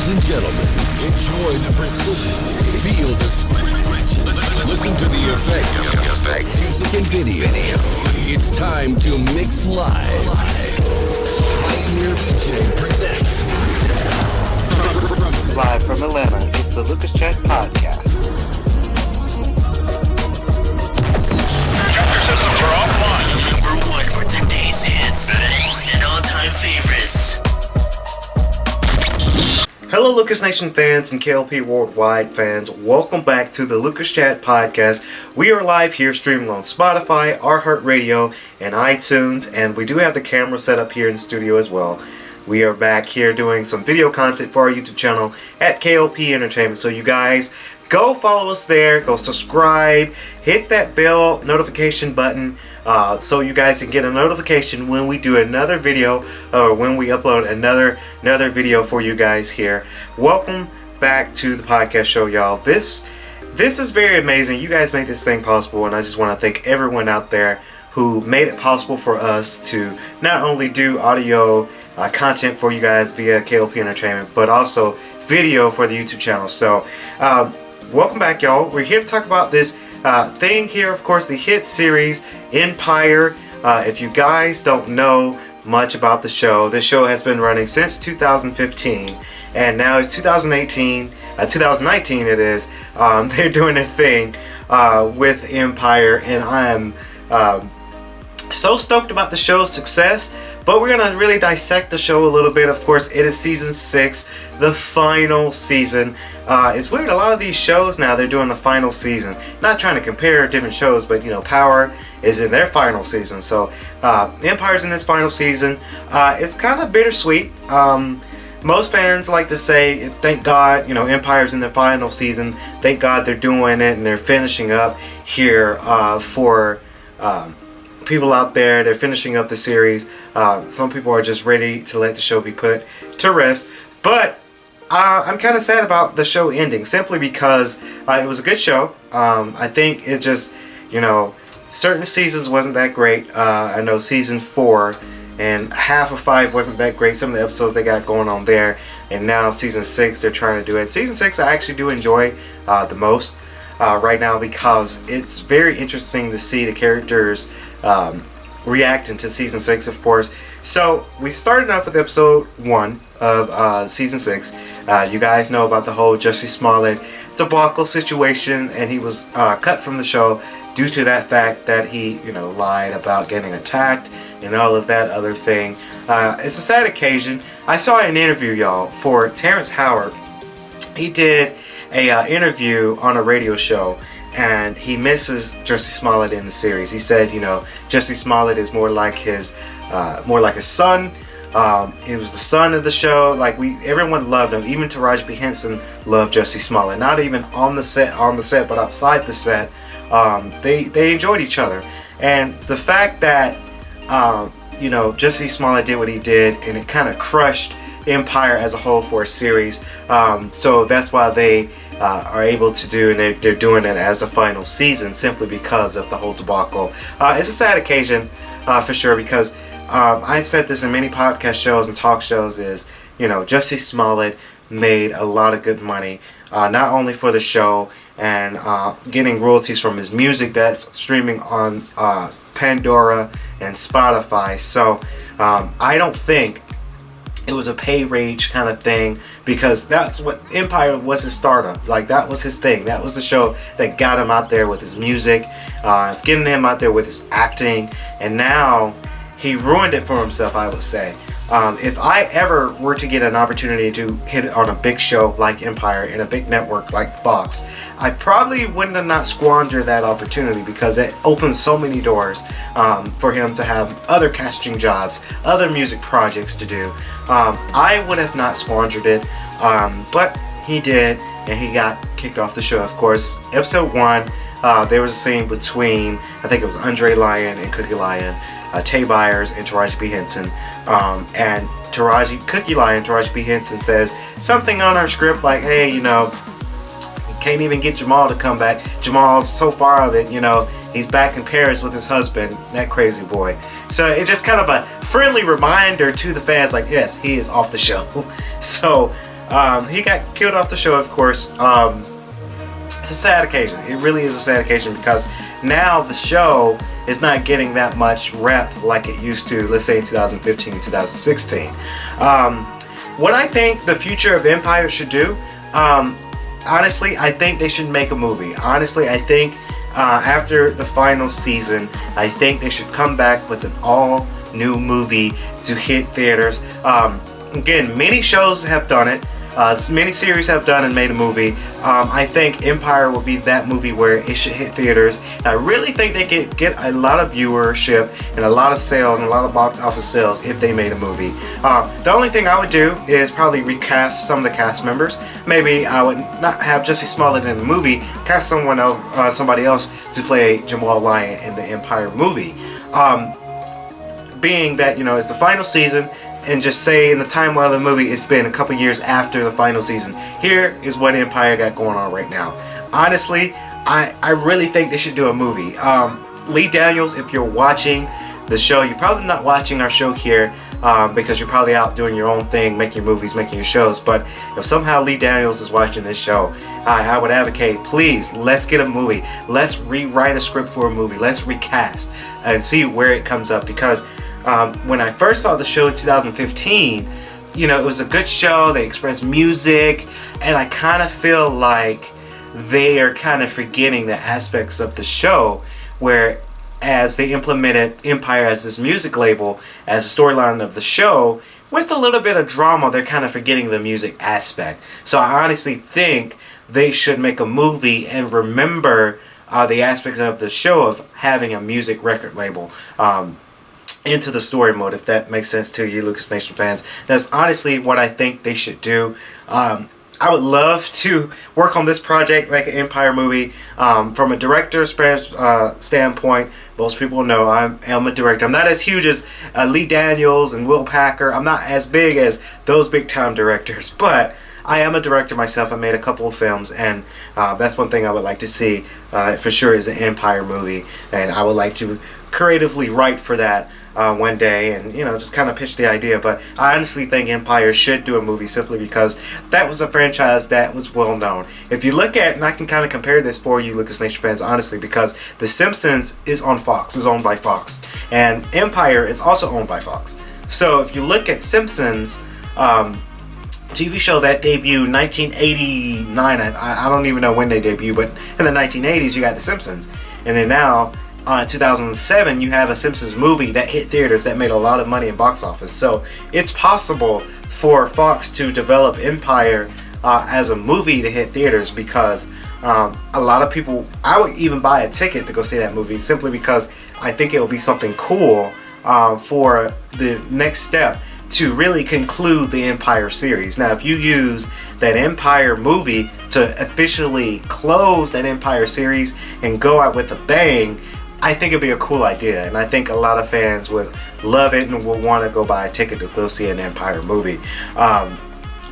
Ladies and gentlemen, enjoy the precision, feel the scratch, listen to the effects, music and video. It's time to mix live. Pioneer DJ presents. Live from Atlanta, it's the Lucas Chat Podcast. Chapter systems are offline. Number one for today's hits and all-time favorites. Hello, Lucas Nation fans and K.L.P Worldwide fans. Welcome back to the Lucas Chat Podcast. We are live here streaming on Spotify, iHeartRadio, and iTunes. And we do have the camera set up here in the studio as well. We are back here doing some video content for our YouTube channel at K.L.P Entertainment. So you guys, go follow us there. Go subscribe. Hit that bell notification button so you guys can get a notification when we do another video or when we upload another video for you guys here. Welcome back to the podcast show, y'all. This is very amazing. You guys made this thing possible, and I just want to thank everyone out there who made it possible for us to not only do audio content for you guys via K.L.P Entertainment, but also video for the YouTube channel. So welcome back, y'all. We're here to talk about this thing here, of course, the hit series Empire. If you guys don't know much about the show, this show has been running since 2015, and now it's 2019 it is. They're doing their thing with Empire, and I am so stoked about the show's success. But we're going to really dissect the show a little bit. Of course, it is season 6, the final season. It's weird, a lot of these shows now, they're doing the final season. Not trying to compare different shows, but, you know, Power is in their final season. So, Empire's in this final season. It's kind of bittersweet. Most fans like to say, thank God, you know, Empire's in their final season. Thank God they're doing it and they're finishing up here for people out there. They're finishing up the series. Some people are just ready to let the show be put to rest. But I'm kind of sad about the show ending, simply because it was a good show. I think it just, you know, certain seasons wasn't that great. I know season 4 and half of 5 wasn't that great. Some of the episodes they got going on there. And now season 6, they're trying to do it. Season 6 I actually do enjoy the most right now, because it's very interesting to see the characters reacting to season 6, of course. So we started off with episode 1 of season 6. You guys know about the whole Jussie Smollett debacle situation, and he was cut from the show due to that fact that he, you know, lied about getting attacked and all of that other thing. It's a sad occasion. I saw an interview, y'all, for Terrence Howard. He did a interview on a radio show, and he misses Jussie Smollett in the series. He said, you know, Jussie Smollett is more like his son. He was the son of the show. Like, everyone loved him. Even Taraji P. Henson loved Jussie Smollett. Not even on the set, but outside the set. They enjoyed each other. And the fact that you know, Jussie Smollett did what he did, and it kind of crushed Empire as a whole for a series. So that's why they are able to do, and they're doing it as a final season, simply because of the whole debacle. It's a sad occasion for sure, because I said this in many podcast shows and talk shows, is, you know, Jussie Smollett made a lot of good money, not only for the show and getting royalties from his music that's streaming on Pandora and Spotify. So I don't think it was a pay rage kind of thing, because that's what Empire was his startup. Like, that was his thing. That was the show that got him out there with his music. It's getting him out there with his acting, and now he ruined it for himself, I would say. If I ever were to get an opportunity to hit on a big show like Empire in a big network like Fox, I probably wouldn't have not squandered that opportunity, because it opens so many doors for him to have other casting jobs, other music projects to do. I would have not squandered it, but he did, and he got kicked off the show. Of course, episode 1, there was a scene between, I think it was Andre Lyon and Cookie Lyon, Tay Byers and Taraji P. Henson, and Cookie Lyon, Taraji P. Henson says something on her script like, hey, you know, can't even get Jamal to come back. Jamal's so far of it, you know, he's back in Paris with his husband, that crazy boy. So it's just kind of a friendly reminder to the fans, like, yes, he is off the show. So He got killed off the show, of course. It's a sad occasion. It really is a sad occasion because now the show is not getting that much rep like it used to, let's say in 2015, 2016. What I think the future of Empire should do, honestly, I think they should make a movie. Honestly, I think after the final season, I think they should come back with an all new movie to hit theaters. Again, many shows have done it. Many series have done and made a movie. I think Empire will be that movie where it should hit theaters. And I really think they could get a lot of viewership and a lot of sales and a lot of box office sales if they made a movie. The only thing I would do is probably recast some of the cast members. Maybe I would not have Jesse Smollett in the movie, cast someone else, somebody else to play Jamal Lyon in the Empire movie. Being that, it's the final season, and just say in the timeline of the movie it's been a couple years after the final season. Here is what Empire got going on right now. Honestly, I really think they should do a movie. Lee Daniels, if you're watching the show, you're probably not watching our show here because you're probably out doing your own thing, making your movies, making your shows. But if somehow Lee Daniels is watching this show, I would advocate, please, let's get a movie. Let's rewrite a script for a movie. Let's recast and see where it comes up, because when I first saw the show in 2015, it was a good show. They expressed music, and I kind of feel like they are kind of forgetting the aspects of the show where, as they implemented Empire as this music label, as a storyline of the show, with a little bit of drama, they're kind of forgetting the music aspect. So I honestly think they should make a movie and remember the aspects of the show of having a music record label. Into the story mode, if that makes sense to you, Lucas Nation fans. That's honestly what I think they should do. I would love to work on this project, make an Empire movie. From a director's standpoint, most people know I am a director. I'm not as huge as Lee Daniels and Will Packer. I'm not as big as those big time directors, but I am a director myself. I made a couple of films, and that's one thing I would like to see for sure is an Empire movie, and I would like to creatively write for that one day, and just kind of pitch the idea. But I honestly think Empire should do a movie simply because that was a franchise that was well known. If you look at, and I can kind of compare this for you, Lucas Nation fans, honestly, because The Simpsons is on Fox, is owned by Fox, and Empire is also owned by Fox. So if you look at Simpsons, TV show that debuted 1989, I don't even know when they debuted, but in the 1980s you got The Simpsons, and then now in 2007 you have a Simpsons movie that hit theaters that made a lot of money in box office. So it's possible for Fox to develop Empire as a movie to hit theaters, because a lot of people, I would even buy a ticket to go see that movie simply because I think it will be something cool for the next step to really conclude the Empire series. Now, if you use that Empire movie to officially close that Empire series and go out with a bang, I think it'd be a cool idea, and I think a lot of fans would love it and will want to go buy a ticket to go see an Empire movie.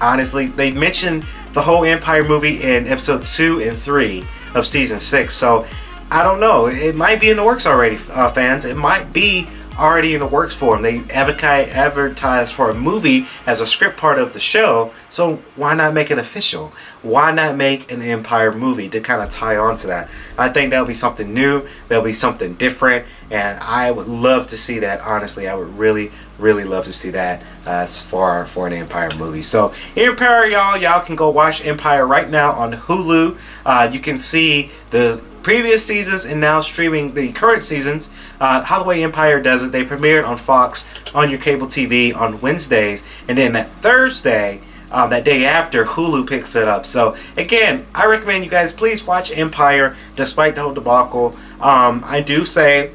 Honestly, they mentioned the whole Empire movie in episode 2 and 3 of season 6, so I don't know. It might be in the works already, fans. It might be already in the works for them. They advertise for a movie as a script part of the show, so why not make it official? Why not make an Empire movie to kind of tie on to that? I think that'll be something new, that'll be something different, and I would love to see that. Honestly, I would really love to see that as far for an Empire movie. So Empire, y'all can go watch Empire right now on Hulu. You can see the previous seasons and now streaming the current seasons. How the way Empire does it, they premiered on Fox on your cable TV on Wednesdays, and then that Thursday, that day after, Hulu picks it up. So again, I recommend you guys please watch Empire despite the whole debacle. I do say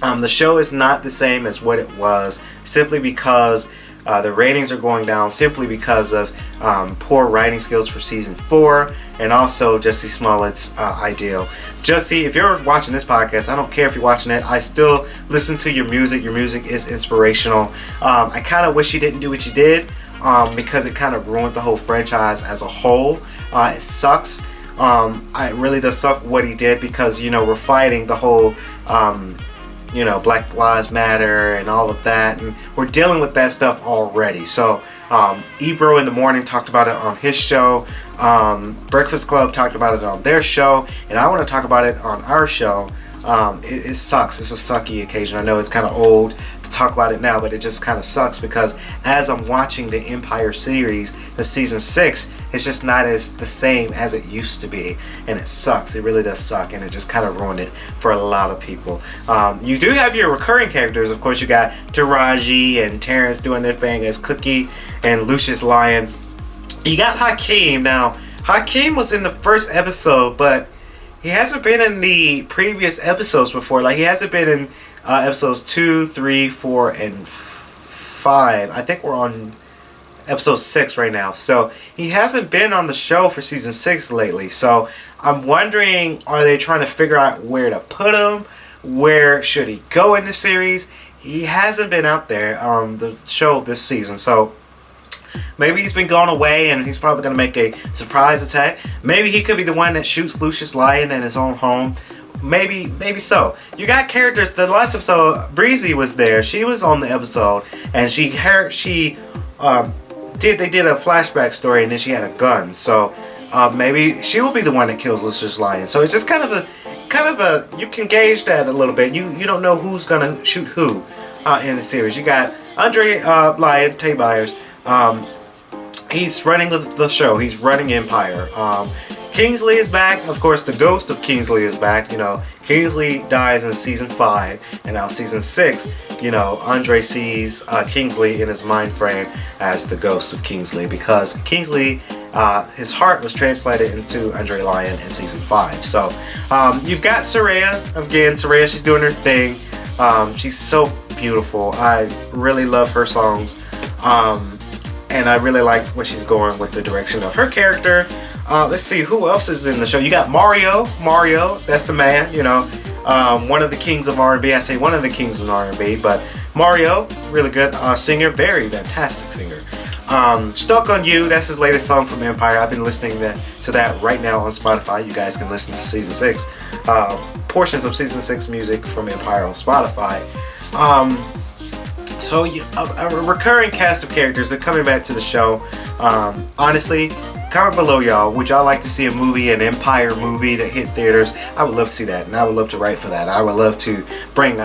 the show is not the same as what it was, simply because the ratings are going down, simply because of poor writing skills for season 4, and also Jesse Smollett's ideal. Jesse, if you're watching this podcast, I don't care if you're watching it, I still listen to your music. Your music is inspirational. I kind of wish you didn't do what you did, because it kind of ruined the whole franchise as a whole. It sucks. It really does suck what he did, because we're fighting the whole Black Lives Matter and all of that, and we're dealing with that stuff already. So Ebro in the Morning talked about it on his show. Breakfast Club talked about it on their show, and I want to talk about it on our show. It sucks. It's a sucky occasion. I know it's kind of old to talk about it now, but it just kind of sucks because as I'm watching the Empire series, the season 6, it's just not as the same as it used to be, and it sucks. It really does suck, and it just kind of ruined it for a lot of people. You do have your recurring characters. Of course, you got Taraji and Terrence doing their thing as Cookie and Lucius Lyon. You got Hakeem. Now, Hakeem was in the first episode, but he hasn't been in the previous episodes before. Like, he hasn't been in episodes 2, 3, 4, and 5. I think we're on episode 6 right now. So he hasn't been on the show for season 6 lately. So I'm wondering, are they trying to figure out where to put him? Where should he go in the series? He hasn't been out there on the show this season. So maybe he's been gone away and he's probably going to make a surprise attack. Maybe he could be the one that shoots Lucius Lyon in his own home. Maybe so. You got characters. The last episode, Breezy was there. She was on the episode, and they did a flashback story, and then she had a gun. So maybe she will be the one that kills Lucius Lyon. So it's just kind of a you can gauge that a little bit. You don't know who's gonna shoot who in the series. You got Andre Lyon, Tay Byers. He's running the show. He's running Empire. Kingsley is back. Of course, the ghost of Kingsley is back. Kingsley dies in season 5, and now season 6, Andre sees Kingsley in his mind frame as the ghost of Kingsley, because Kingsley, his heart was transplanted into Andre Lyon in season 5. So you've got Soraya. Again, Soraya, she's doing her thing. She's so beautiful. I really love her songs. And I really like where she's going with the direction of her character. Let's see, who else is in the show? You got Mario. Mario, that's the man, one of the kings of R&B. I say one of the kings of R&B, but Mario, really good singer, very fantastic singer. Stuck on You, that's his latest song from Empire. I've been listening to that right now on Spotify. You guys can listen to season 6, portions of season 6 music from Empire on Spotify. So a recurring cast of characters, they're coming back to the show. Honestly, comment below, y'all. Would y'all like to see an Empire movie that hit theaters? I would love to see that, and I would love to write for that. I would love to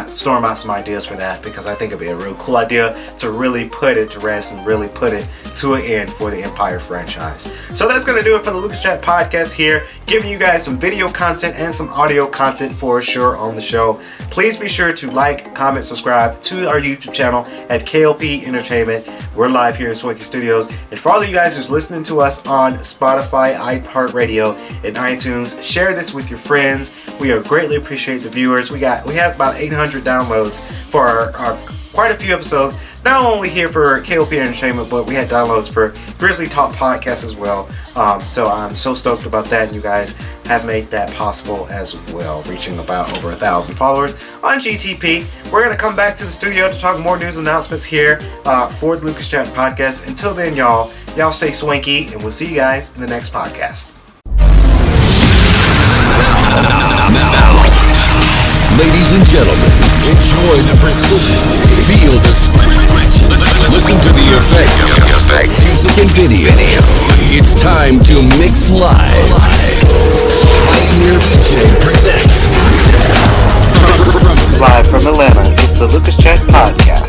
storm out some ideas for that, because I think it'd be a real cool idea to really put it to rest and really put it to an end for the Empire franchise. So that's going to do it for the Lucas Chat podcast here, giving you guys some video content and some audio content for sure on the show. Please be sure to like, comment, subscribe to our YouTube channel at K.L.P Entertainment. We're live here in Swinky Studios. And for all of you guys who's listening to us on Spotify, iHeartRadio, and iTunes, share this with your friends. We greatly appreciate the viewers. We have about 800 downloads for our quite a few episodes, not only here for K.L.P Entertainment, but we had downloads for Grizzly Talk Podcast as well. So I'm so stoked about that, and you guys have made that possible as well, reaching about over 1,000 followers on GTP. We're going to come back to the studio to talk more news announcements here for the Lucas Chat podcast. Until then, y'all stay swanky, and we'll see you guys in the next podcast. Ladies and gentlemen, enjoy the precision, feel the scratch, listen to the effects, music and video. It's time to mix live. Pioneer DJ presents. Live from Atlanta, it's the Lucas Chat podcast.